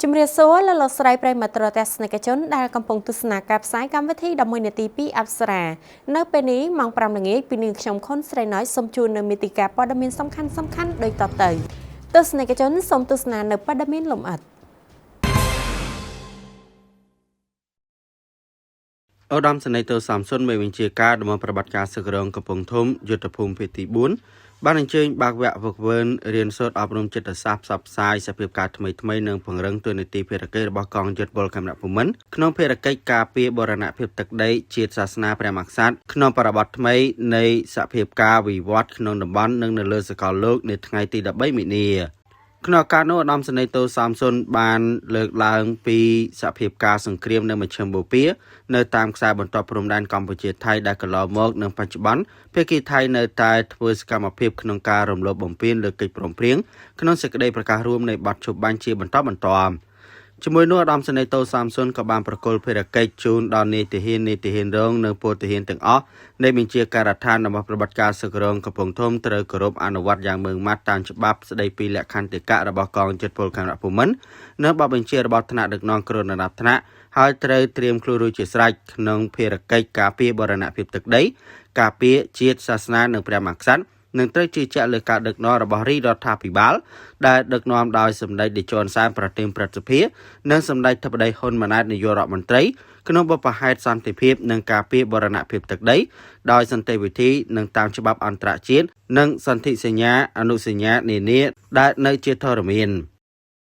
ជំរាបសួរលោកស្រីប្រិយមិត្តទស្សនិកជនដែលកំពុងទស្សនាការផ្សាយកម្មវិធី11នាទីពីអប្សរានៅពេលនេះម៉ោង 5 ល្ងាចពីនាងខ្ញុំខុនស្រីណ້ອຍសូមជូននៅមេតិការព័ត៌មានសំខាន់ដូចតទៅទស្សនិកជនសូមទស្សនានៅព័ត៌មានលម្អិតឧត្តមសេនីយ៍តូសាមសុនមេបញ្ជាការដំណើរប្រតិបត្តិការសឹករងកំពង់ធំយុទ្ធភូមិភេទទី4បានអញ្ជើញបាក់វគ្គវឹកវើរៀនសូត្រអប់រំចិត្តសាស្ត្រផ្សព្វផ្សាយសភាពការថ្មីនិងពង្រឹងទូនាទីភារកិច្ចរបស់កងយុទ្ធពលកម្មភូមិន្ទក្នុងភារកិច្ចការពារបរណភាពទឹកដីជាតិសាសនាព្រះមហាក្សត្រក្នុងបរិបទថ្មីនៃសភាពការវិវត្តក្នុងតំបន់និងនៅលើសកលលោកនៅថ្ងៃទី13មិនិនាក្នុងការនោះឧត្តមសេនីយ៍តូសាមសុនបានលើកឡើងពីសភាពការសង្គ្រាមនៅមជ្ឈិមបូព៌ានៅតាមខ្សែបន្ទាត់ព្រំដែនកម្ពុជាថៃដែលកន្លងមកនិងបច្ចុប្បន្នភាគីថៃនៅតែធ្វើសកម្មភាពក្នុងការរំលោភបំពានលើកិច្ចព្រមព្រៀងក្នុងសេចក្តីប្រកាសរួមនៃបទជុបបាញ់ជាបន្តបន្ទាប់ជាមួយនោះឧត្តមសេនីយ៍តូសាមសុនក៏បានប្រគល់ភារកិច្ចជូនដល់នាយទាហានរងនិងពលទាហានទាំងអស់នៃបញ្ជាការដ្ឋានរបស់ប្រតិបត្តិការសឹករងកំពង់ធំត្រូវគោរពអនុវត្តយ៉ាងម៉ឺងម៉ាត់តាមច្បាប់ស្តីពីលក្ខន្តិកៈរបស់កងយុទ្ធពលកម្មភូមិន្ទនិងបទបញ្ជារបស់ថ្នាក់ដឹកនាំគ្រងระดับថ្នាក់ហើយត្រូវត្រៀមខ្លួនរួចជាស្រេចក្នុងភារកិច្ចការពារបរណភាពទឹកដីការពារជាតិសាសនានិងព្រះមហាក្សត្រនឹងត្រូវជឿជាក់លើការដឹកនាំរបស់រាជរដ្ឋាភិបាលដែលដឹកនាំដោយសម្ដេចតេជោហ៊ុនសែនប្រធានព្រឹទ្ធសភានិងសម្ដេចធិបតីហ៊ុនម៉ាណែតនាយករដ្ឋមន្ត្រីក្នុងបទបង្ហាញសន្តិភាពនិងការពារបរណភាពទឹកដីដោយសន្តិវិធីនិងតាមច្បាប់អន្តរជាតិនិងសន្ធិសញ្ញាអនុសញ្ញានានាដែលនៅជាធរមាន